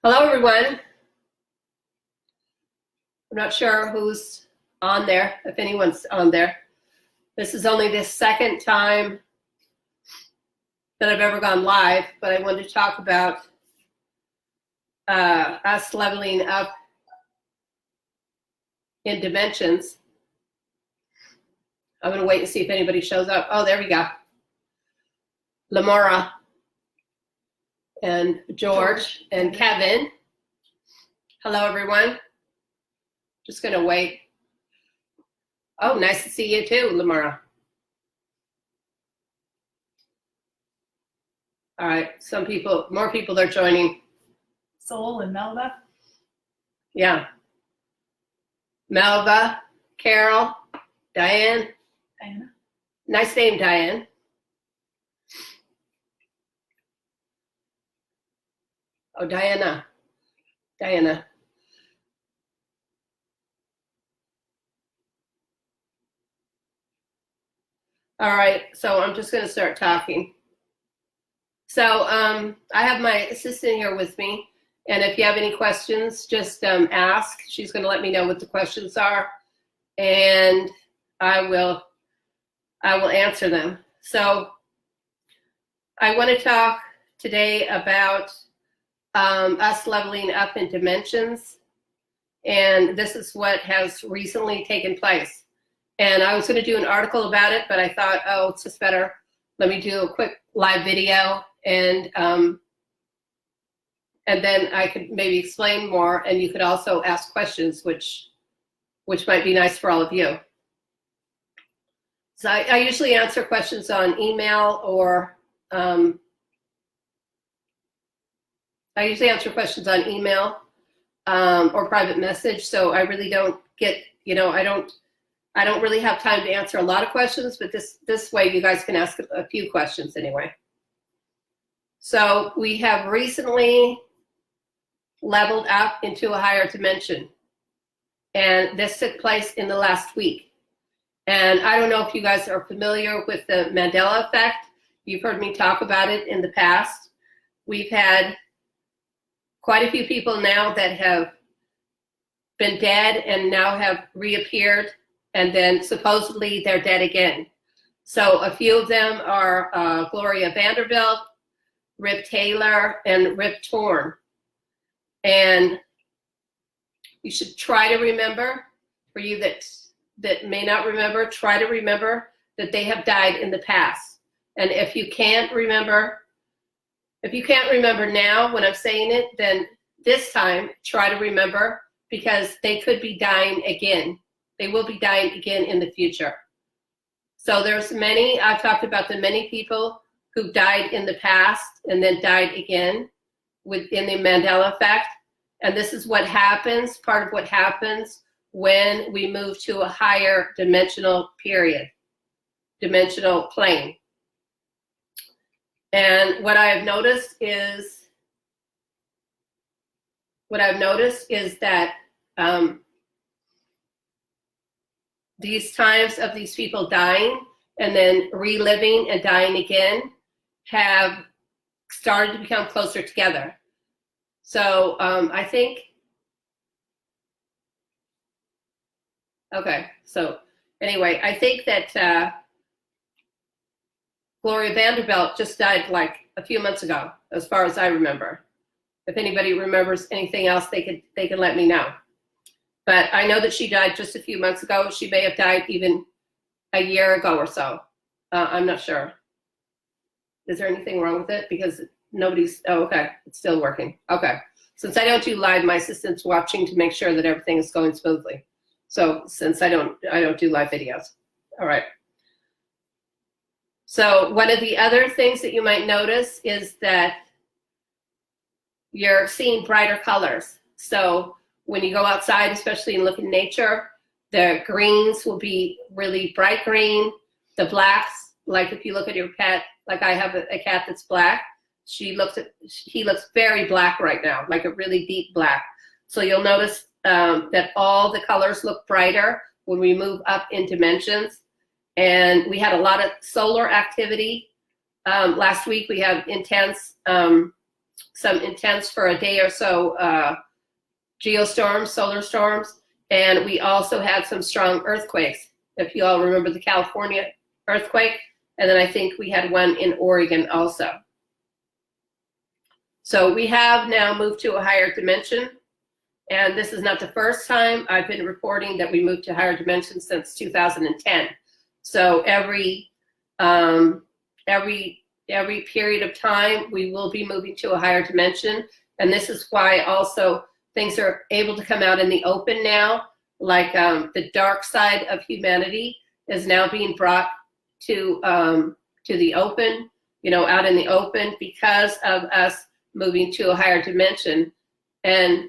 Hello, everyone. I'm not sure who's on there, if anyone's on there. This is only the second time that I've ever gone live, but I wanted to talk about us leveling up in dimensions. I'm going to wait and see if anybody shows up. Oh, there we go. Lamora and George and Kevin. Hello, everyone. Just going to wait. Oh, nice to see you too, Lamora. All right, more people are joining. Soul and Melva. Yeah. Melva, Carol, Diane. Diana. Nice name, Diane. Oh, Diana. Diana. All right, so I'm just going to start talking. So I have my assistant here with me, and if you have any questions, just ask. She's going to let me know what the questions are, and I will answer them. So I want to talk today about us leveling up in dimensions, and this is what has recently taken place. And I was going to do an article about it, but I thought, oh, it's just better. Let me do a quick live video, and then I could maybe explain more, and you could also ask questions, which might be nice for all of you. So I usually answer questions on email or or private message. So I really don't get, I don't really have time to answer a lot of questions, but this way you guys can ask a few questions anyway. So we have recently leveled up into a higher dimension, and this took place in the last week. And I don't know if you guys are familiar with the Mandela Effect. You've heard me talk about it in the past. We've had quite a few people now that have been dead and now have reappeared, and then supposedly they're dead again. So a few of them are Gloria Vanderbilt, Rip Taylor, and Rip Torn. And you should try to remember, for you that may not remember, try to remember that they have died in the past. And if you can't remember now when I'm saying it, then this time try to remember, because they could be dying again. They will be dying again in the future. So I've talked about the many people who died in the past and then died again within the Mandela Effect. And this is what happens, part of what happens when we move to a higher dimensional plane. And what I've noticed is that these times of these people dying and then reliving and dying again have started to become closer together. So I think, okay, so anyway, I think that Gloria Vanderbilt just died like a few months ago, as far as I remember. If anybody remembers anything else, they can let me know. But I know that she died just a few months ago. She may have died even a year ago or so. I'm not sure. Is there anything wrong with it? Because oh, okay, it's still working. Okay. Since I don't do live, my assistant's watching to make sure that everything is going smoothly. So since I don't do live videos. All right. So one of the other things that you might notice is that you're seeing brighter colors. So when you go outside, especially and look in nature, the greens will be really bright green. The blacks, like if you look at your pet, like I have a cat that's black, he looks very black right now, like a really deep black. So you'll notice that all the colors look brighter when we move up in dimensions. And we had a lot of solar activity. Last week we had intense some intense for a day or so geostorms, solar storms, and we also had some strong earthquakes. If you all remember the California earthquake, and then I think we had one in Oregon also. So we have now moved to a higher dimension, and this is not the first time. I've been reporting that we moved to higher dimensions since 2010. So every period of time, we will be moving to a higher dimension, and this is why also things are able to come out in the open now, like the dark side of humanity is now being brought to the open, out in the open because of us moving to a higher dimension. And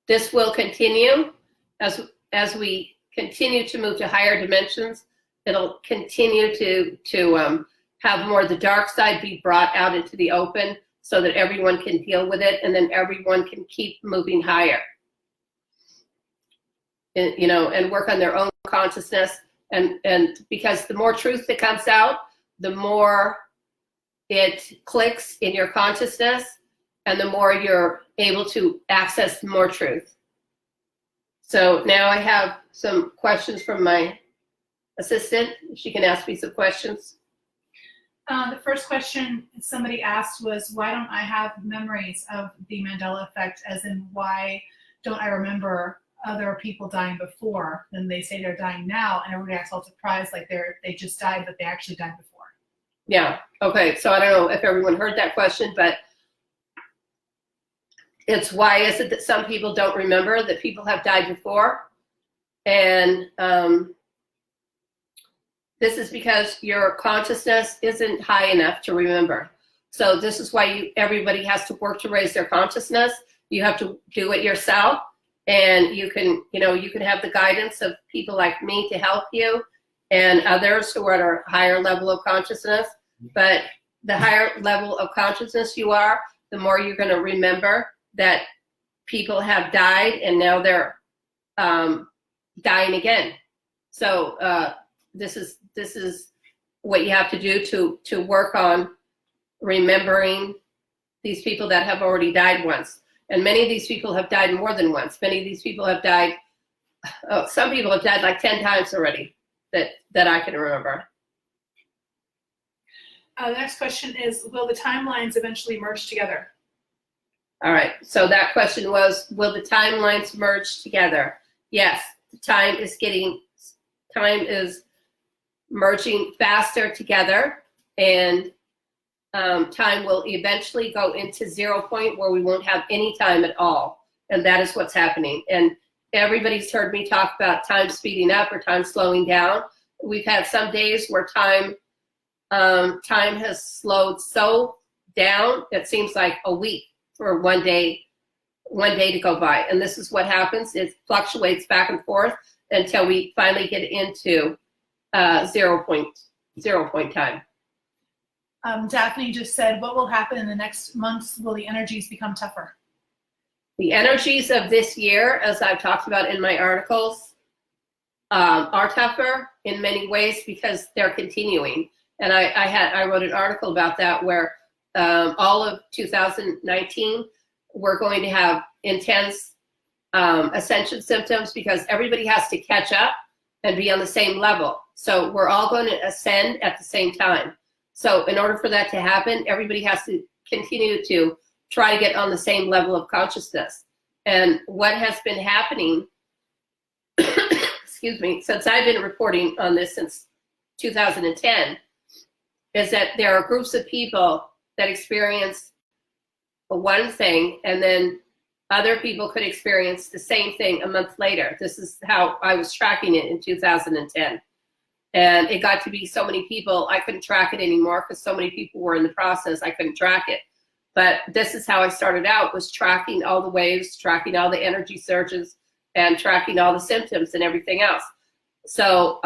this will continue as we continue to move to higher dimensions. It'll continue to have more of the dark side be brought out into the open so that everyone can deal with it, and then everyone can keep moving higher. And work on their own consciousness. And because the more truth that comes out, the more it clicks in your consciousness, and the more you're able to access more truth. So now I have some questions from my assistant. She can ask me some questions. The first question somebody asked was, why don't I have memories of the Mandela Effect, as in why don't I remember other people dying before? Then they say they're dying now, and everybody acts all surprised like they just died, but they actually died before. Yeah, okay, so I don't know if everyone heard that question, but it's why is it that some people don't remember that people have died before? And this is because your consciousness isn't high enough to remember. So this is why everybody has to work to raise their consciousness. You have to do it yourself, and you can have the guidance of people like me to help you and others who are at a higher level of consciousness. But the higher level of consciousness you are, the more you're going to remember that people have died and now they're dying again. So this is what you have to do to work on remembering these people that have already died once. And many of these people have died more than once. Many of these people have died, some people have died like 10 times already that I can remember. The next question is, will the timelines eventually merge together? All right, so that question was, will the timelines merge together? Yes, time is merging faster together, and time will eventually go into 0 point where we won't have any time at all. And that is what's happening. And everybody's heard me talk about time speeding up or time slowing down. We've had some days where time has slowed so down, it seems like a week for one day to go by. And this is what happens. It fluctuates back and forth until we finally get into 0 point time. Daphne just said, what will happen in the next months? Will the energies become tougher? The energies of this year, as I've talked about in my articles, are tougher in many ways because they're continuing. And I wrote an article about that where all of 2019, we're going to have intense ascension symptoms because everybody has to catch up and be on the same level. So we're all going to ascend at the same time. So in order for that to happen, everybody has to continue to try to get on the same level of consciousness. And what has been happening, excuse me, since I've been reporting on this since 2010, is that there are groups of people that experience one thing, and then other people could experience the same thing a month later. This is how I was tracking it in 2010. And it got to be so many people, I couldn't track it anymore because so many people were in the process, I couldn't track it. But this is how I started out, was tracking all the waves, tracking all the energy surges, and tracking all the symptoms and everything else. So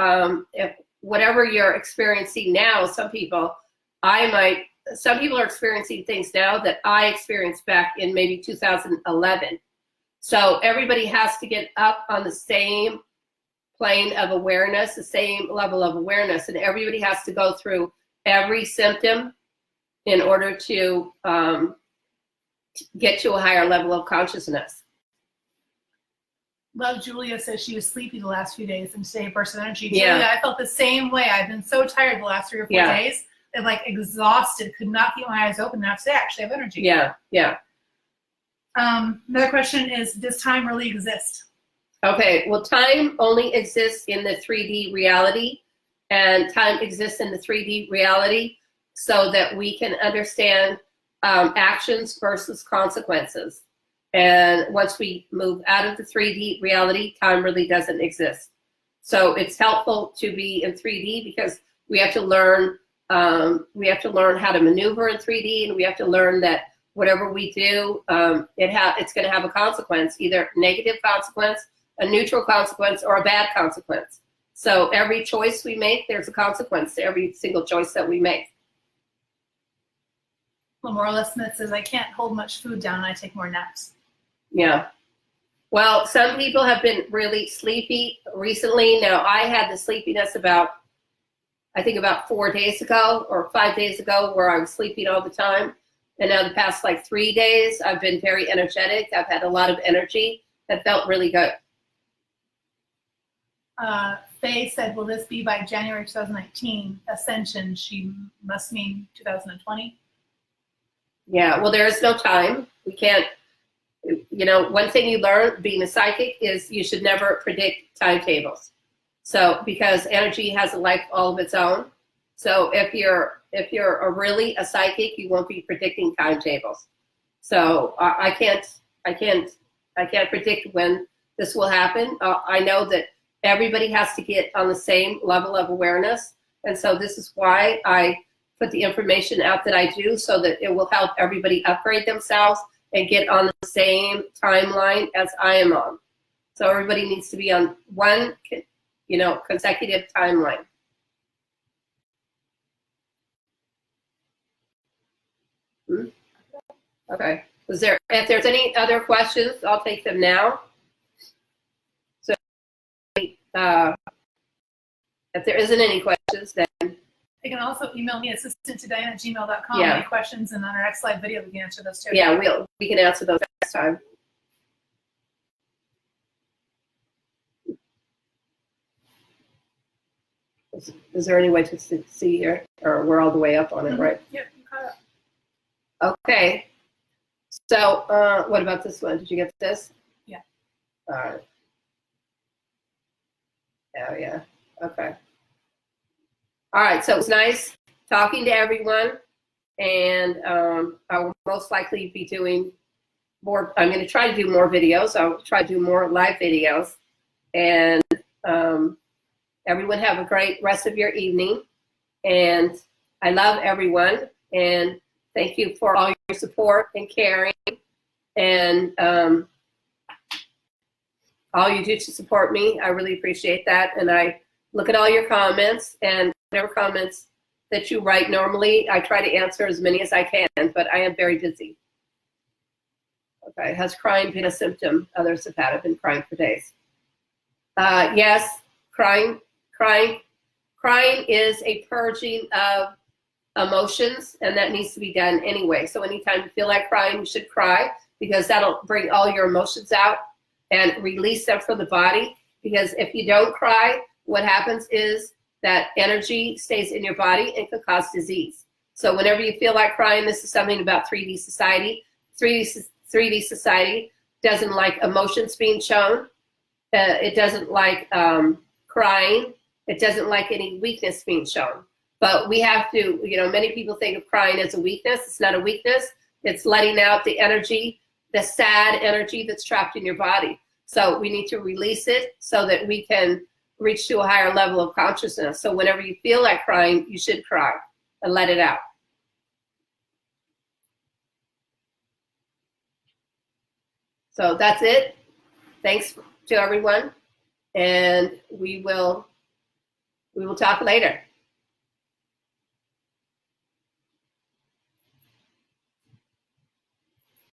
if whatever you're experiencing now, some people are experiencing things now that I experienced back in maybe 2011. So everybody has to get up on the same plane of awareness, the same level of awareness, and everybody has to go through every symptom in order to get to a higher level of consciousness. Love Julia says she was sleepy the last few days and today burst of energy. Yeah. Julia, I felt the same way. I've been so tired the last 3 or 4 days. And like exhausted, could not keep my eyes open. Now today I actually have energy. Yeah, yeah. Another question is, does time really exist? Okay, well, time only exists in the 3D reality, and time exists in the 3D reality so that we can understand actions versus consequences. And once we move out of the 3D reality, time really doesn't exist. So it's helpful to be in 3D because we have to learn how to maneuver in 3D, and we have to learn that whatever we do, it's going to have a consequence, either negative consequence, a neutral consequence, or a bad consequence. So every choice we make, there's a consequence to every single choice that we make. Lamorla Smith says, I can't hold much food down and I take more naps. Yeah. Well, some people have been really sleepy recently. Now, I had the sleepiness about 4 days ago or 5 days ago where I was sleeping all the time. And now the past 3 days, I've been very energetic. I've had a lot of energy. That felt really good. Faye said, will this be by January 2019? Ascension, she must mean 2020. Yeah, well, there is no time. We can't, one thing you learn being a psychic is you should never predict timetables. So, because energy has a life all of its own. So if you're really a psychic, you won't be predicting timetables. So I can't predict when this will happen. I know that everybody has to get on the same level of awareness. And so this is why I put the information out that I do, so that it will help everybody upgrade themselves and get on the same timeline as I am on. So everybody needs to be on one, consecutive timeline. Okay. If there's any other questions, I'll take them now. So if there isn't any questions, then they can also email me assistant2diane@gmail.com. Yeah. Any questions, and on our next live video we can answer those too. Yeah, we can answer those next time. Is there any way to see here, or we're all the way up on it, right? Yep, you caught up. Okay. So what about this one? Did you get this? Yeah. All right. Oh, yeah. Okay. All right. So it's nice talking to everyone. And I will most likely be doing more. I'm going to try to do more videos. I'll try to do more live videos. And everyone have a great rest of your evening. And I love everyone. And thank you for all your support and caring. And all you do to support me. I really appreciate that. And I look at all your comments, and whatever comments that you write normally, I try to answer as many as I can, but I am very busy. Okay, has crying been a symptom others have had? I've been crying for days. Yes, crying is a purging of emotions, and that needs to be done anyway. So anytime you feel like crying, you should cry, because that'll bring all your emotions out and release them from the body. Because if you don't cry, what happens is that energy stays in your body and could cause disease. So whenever you feel like crying, this is something about 3D society. 3D society doesn't like emotions being shown. It doesn't like crying. It doesn't like any weakness being shown. But we have to, many people think of crying as a weakness. It's not a weakness. It's letting out the energy, the sad energy that's trapped in your body. So we need to release it so that we can reach to a higher level of consciousness. So whenever you feel like crying, you should cry and let it out. So that's it. Thanks to everyone. And we will talk later.